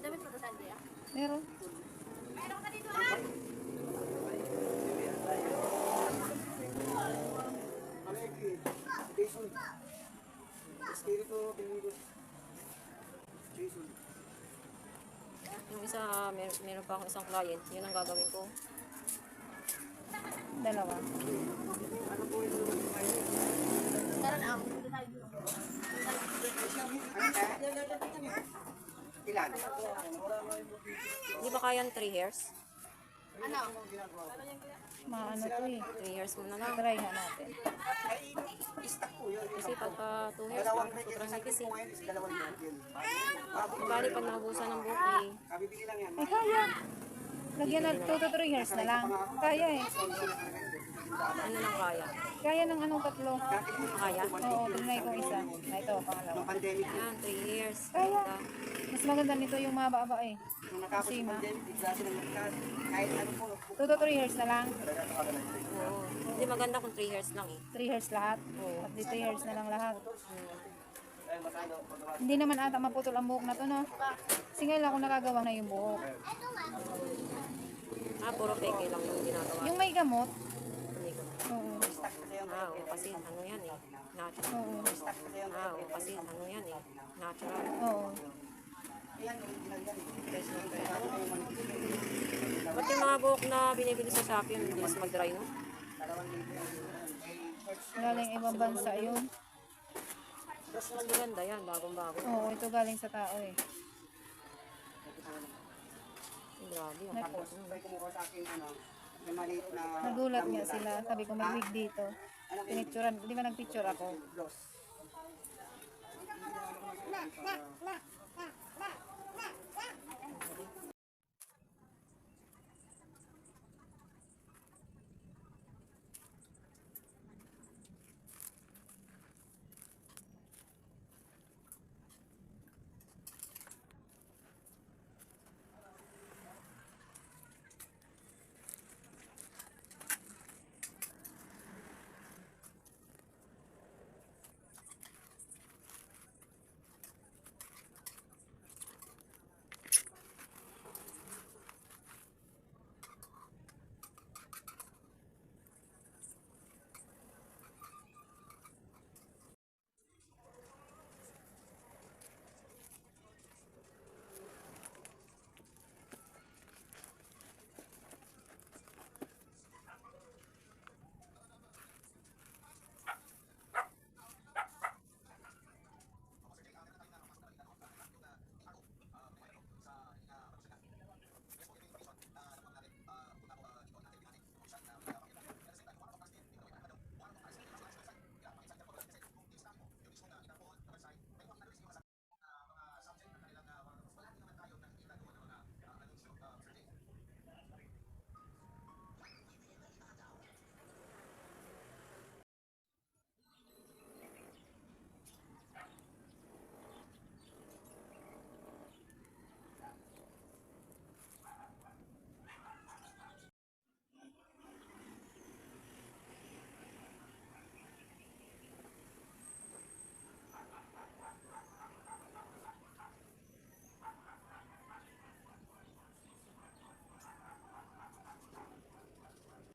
damit mo to, Sandy, ah? Meron. Meron ka dito, ah? Yung isa, meron pa akong isang client. Yun ang gagawin ko. Dalawa. Tara na, ah. Dito tayo. Ilan? Hindi ba kaya 3 hairs? Ano? Maano to eh. 3 hairs mo na lang. Try nga natin. Stock po yun. Kasi pagka 2 hairs, Dalawang sobrang higis eh. ngayon is dalawang yun. Bali, pag naubusan ng buhok eh. Kabibili lang yan. Ay, kaya. Lagyan na 2 to 3 years na lang. Kaya eh. Ano lang kaya? Kaya ng anong tatlo. Kaya? Oo, tingnan ko isa. Na ito, pangalawa. Nung pandemic, Yan, 3 hairs. Kaya. Ganda. Mas maganda nito yung mababa eh. nung natapos yung pandemic, bigla silang nagkas. Kahit ano po, 2 to 3 years na lang. Oo. Hindi maganda kung 3 hairs lang eh. 3 years lahat. Oo. At 3 years na lang lahat. ay matalo. Hindi naman ata maputol ang buhok na to, no? Kasi ngayon ako nakagawa na yung buhok. Ah, puro peke lang yung ginagawa. Yung may gamot. Hindi ko. Oo. Ah, oo, kasi ano yan eh. Natural. Oo. Ah, oo, kasi ano yan eh. Natural. Oo. Ba't yung mga buhok na binibili sa Shopee, yung bilis mag-dry, no? Galing ibang bansa yun. Mas maganda yan, bagong-bago. Oo, ito galing sa tao eh. Grabe, ang kapos nun. May kumuha sa akin, ano, may maliit na Nagulat nga sila. Sabi ko may wig dito. Pinicturean. Di ba nagpicture ako? gloss.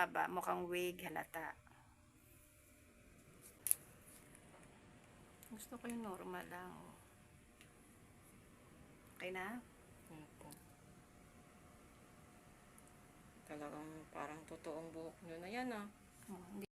Aba, mukhang wig halata. Gusto ko yung normal lang. Okay na? Opo. Talagang parang totoong buhok nyo na yan ah. Oh,